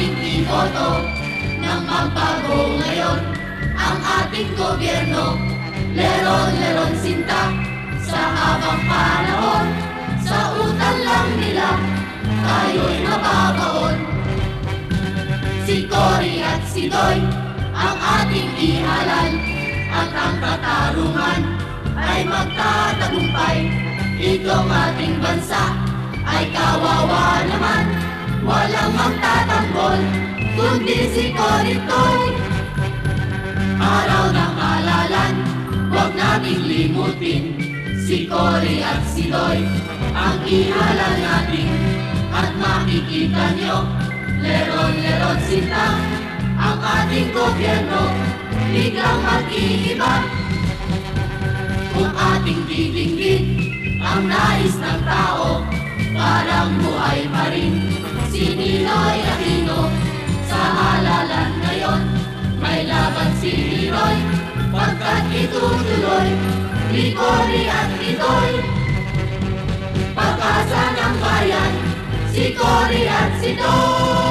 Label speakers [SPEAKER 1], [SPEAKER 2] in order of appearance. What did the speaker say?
[SPEAKER 1] ating iboto nang magbago ngayon ang ating gobyerno. Leron-leron sinta sa habang panahon, sa utan lang nila tayo'y mababaon. Si Cory at si Doy ang ating ihalal, at ang katarungan ay magtatagumpay. Itong ating bansa ay kawawa naman, walang magtatanggol kundi si Cory at Doy. Araw ng halalan, huwag nating limutin si Cory at si Doy ang ihalal natin. At makikita nyo, leron-leron sinta ang ating gobyerno, biglang mag-iiba. Kung ating didinggin ang nais ng tao, parang buhay pa rin si Ninoy Aquino. Sa halalan ngayon, may laban si Ninoy, pagkat itutuloy ni Cory at ni Doy. Pag-asa ng bayan, si Cory at si Doy.